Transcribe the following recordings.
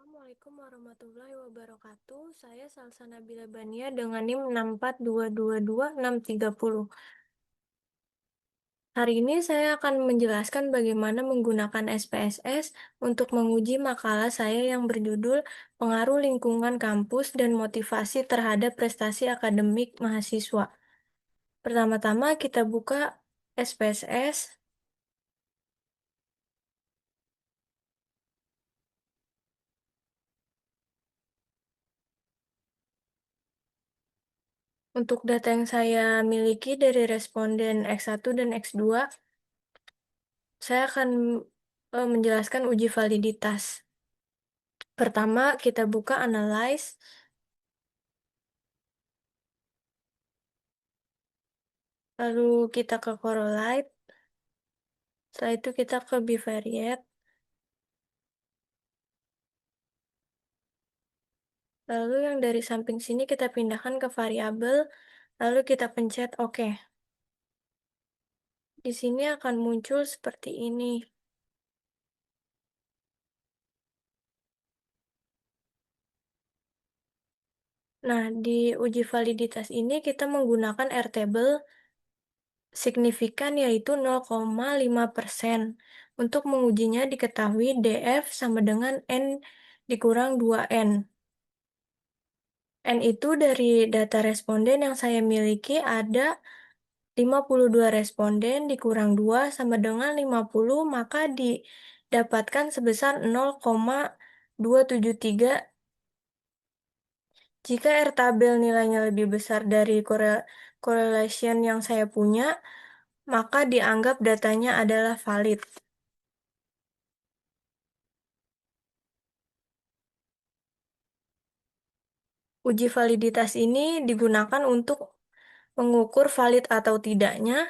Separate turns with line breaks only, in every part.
Assalamualaikum warahmatullahi wabarakatuh. Saya Salsa Nabila Bania dengan NIM 64222 Hari ini saya akan menjelaskan bagaimana menggunakan SPSS untuk menguji makalah saya yang berjudul Pengaruh Lingkungan Kampus dan Motivasi Terhadap Prestasi Akademik Mahasiswa. Pertama-tama kita buka SPSS. Untuk data yang saya miliki dari responden X1 dan X2, saya akan menjelaskan uji validitas. Pertama, kita buka Analyze, lalu kita ke Correlate, setelah itu kita ke Bivariate, lalu yang dari samping sini kita pindahkan ke variabel, lalu kita pencet OK. Di sini akan muncul seperti ini. Nah, di uji validitas ini kita menggunakan Airtable signifikan yaitu 0,5%. Untuk mengujinya diketahui DF sama dengan N dikurang 2N. N itu dari data responden yang saya miliki ada 52 responden dikurang 2 sama dengan 50, maka didapatkan sebesar 0,273. Jika R tabel nilainya lebih besar dari correlation yang saya punya, maka dianggap datanya adalah valid. Uji validitas ini digunakan untuk mengukur valid atau tidaknya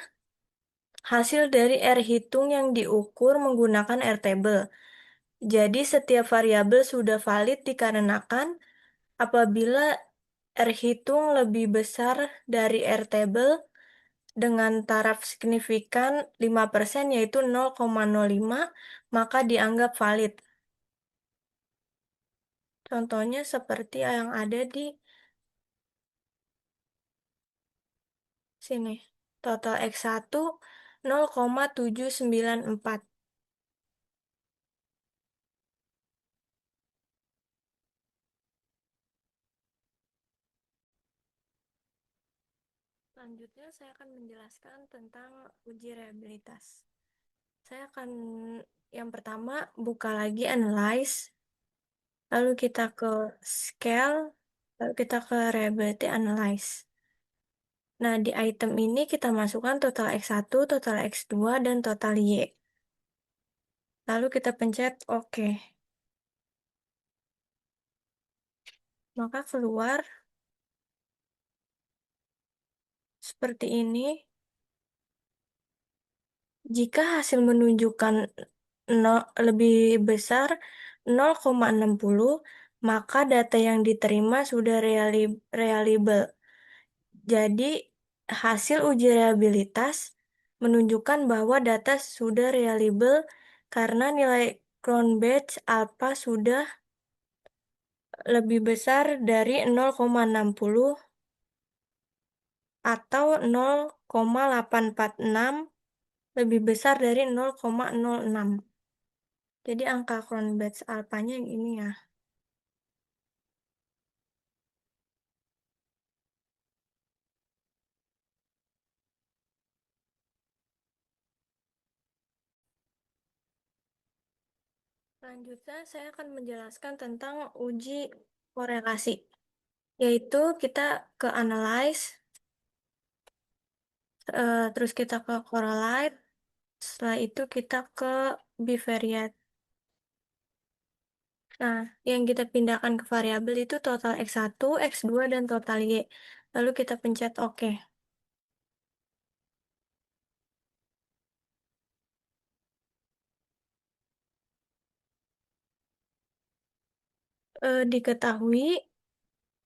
hasil dari R hitung yang diukur menggunakan R table. Jadi setiap variabel sudah valid dikarenakan apabila R hitung lebih besar dari R table dengan taraf signifikan 5% yaitu 0,05, maka dianggap valid. Contohnya seperti yang ada di sini. Total X1 0,794. Selanjutnya saya akan menjelaskan tentang uji reliabilitas. Saya akan yang pertama buka lagi Analyze, lalu kita ke Scale, lalu kita ke Reliability Analyze. Nah, di item ini kita masukkan total X1, total X2, dan total Y. Lalu kita pencet OK. Maka keluar seperti ini. Jika hasil menunjukkan lebih besar 0,60, maka data yang diterima sudah reliable. Jadi, hasil uji reliabilitas menunjukkan bahwa data sudah reliable karena nilai Cronbach alpha sudah lebih besar dari 0,60 atau 0,846 lebih besar dari 0,06. Jadi angka Cronbach alpanya yang ini ya. Selanjutnya saya akan menjelaskan tentang uji korelasi, yaitu kita ke Analyze, terus kita ke Correlate, setelah itu kita ke Bivariate. Nah, yang kita pindahkan ke variabel itu total X1, X2, dan total Y. Lalu kita pencet OK. Diketahui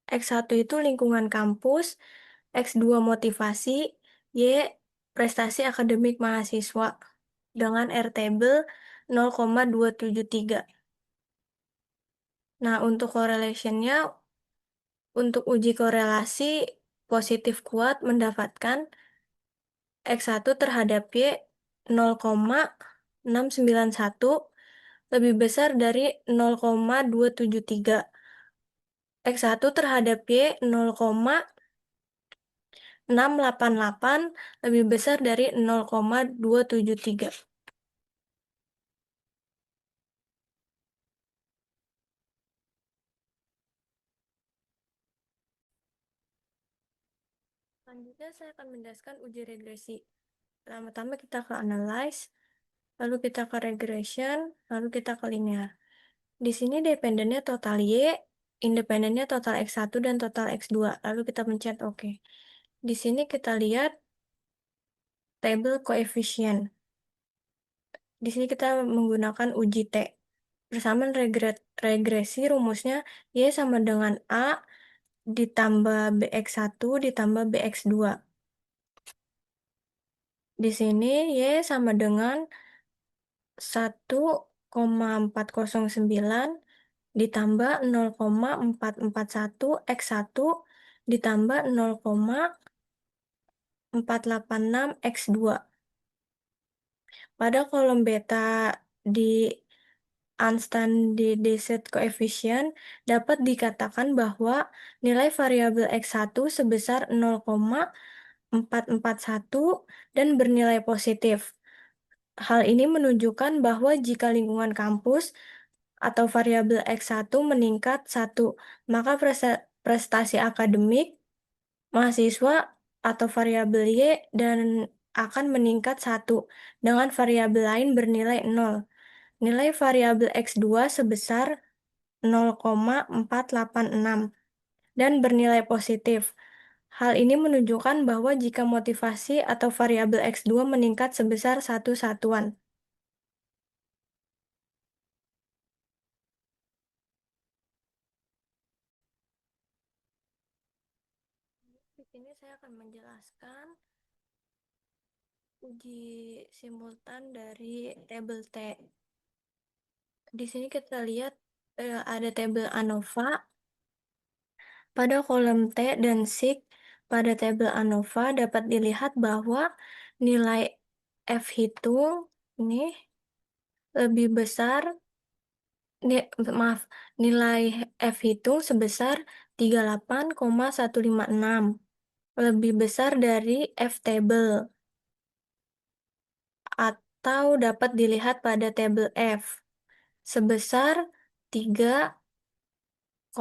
X1 itu lingkungan kampus, X2 motivasi, Y prestasi akademik mahasiswa dengan R table 0,273. Nah, untuk correlation-nya, untuk uji korelasi, positif kuat mendapatkan X1 terhadap Y 0,691 lebih besar dari 0,273. X1 terhadap Y 0,688 lebih besar dari 0,273. Selanjutnya saya akan menjelaskan uji regresi. Pertama-tama kita ke analyze, lalu kita ke regression, lalu kita ke linear. Di sini dependennya total Y, independennya total X1 dan total X2. Lalu kita pencet OK. Di sini kita lihat tabel koefisien. Di sini kita menggunakan uji T. Persamaan regresi rumusnya Y sama dengan A ditambah BX1 ditambah BX2. Di sini Y sama dengan 1,409 ditambah 0,441 X1 ditambah 0,486 X2. Pada kolom beta di unstandardized coefficient dapat dikatakan bahwa nilai variabel X1 sebesar 0,441 dan bernilai positif. Hal ini menunjukkan bahwa jika lingkungan kampus atau variabel X1 meningkat 1, maka prestasi akademik mahasiswa atau variabel Y dan akan meningkat 1 dengan variabel lain bernilai 0. Nilai variabel X2 sebesar 0,486 dan bernilai positif. Hal ini menunjukkan bahwa jika motivasi atau variabel X2 meningkat sebesar 1 satuan. Di sini saya akan menjelaskan uji simultan dari tabel T. Di sini kita lihat ada tabel ANOVA. Pada kolom T dan SIG pada tabel ANOVA dapat dilihat bahwa nilai F hitung ini lebih besar, maaf, nilai F hitung sebesar 38,156, lebih besar dari F table, atau dapat dilihat pada tabel F sebesar 3,19.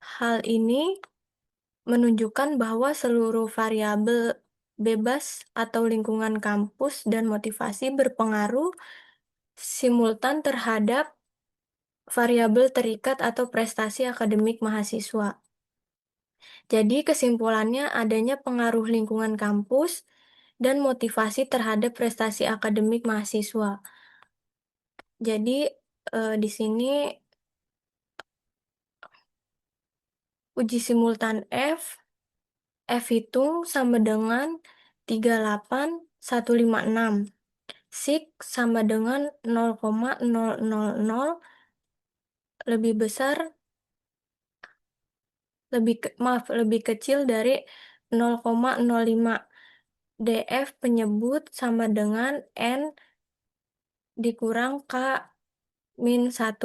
Hal ini menunjukkan bahwa seluruh variabel bebas atau lingkungan kampus dan motivasi berpengaruh simultan terhadap variabel terikat atau prestasi akademik mahasiswa. Jadi kesimpulannya adanya pengaruh lingkungan kampus dan motivasi terhadap prestasi akademik mahasiswa. Jadi di sini uji simultan F hitung sama dengan 38,156. SIG sama dengan 0,000 lebih besar, lebih kecil dari 0,05. DF penyebut sama dengan N dikurang K min 1.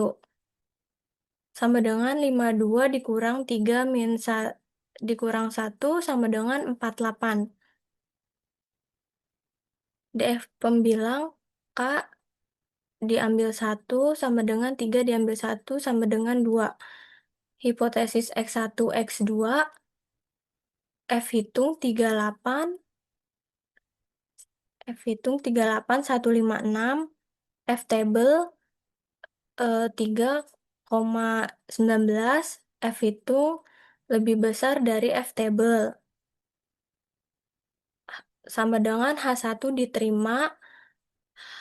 Sama dengan 52 dikurang 3 min dikurang 1 sama dengan 48. DF pembilang K diambil 1 sama dengan 3 diambil 1 sama dengan 2. Hipotesis X1, X2, F hitung 38, F hitung 38156, F table 3,19, F hitung lebih besar dari F table. Sama dengan H1 diterima,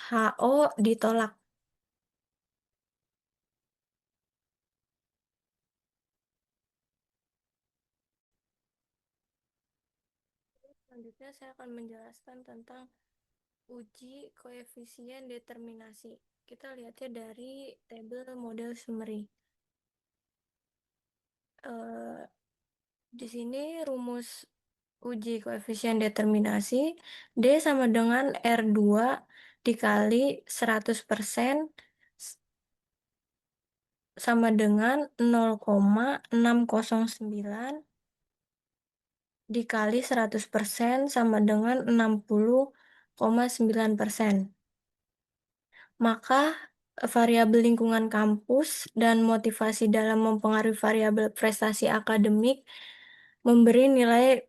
HO ditolak. Selanjutnya saya akan menjelaskan tentang uji koefisien determinasi. Kita lihatnya dari tabel model summary. Eh, di sini rumus uji koefisien determinasi D sama dengan R2 dikali 100% sama dengan 0,609 dikali 100% sama dengan 60,9%. Maka variabel lingkungan kampus dan motivasi dalam mempengaruhi variabel prestasi akademik memberi nilai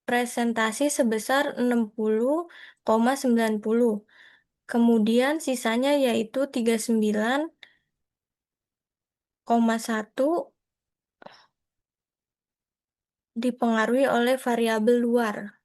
presentasi sebesar 60,90. Kemudian sisanya yaitu 39,1 dipengaruhi oleh variabel luar.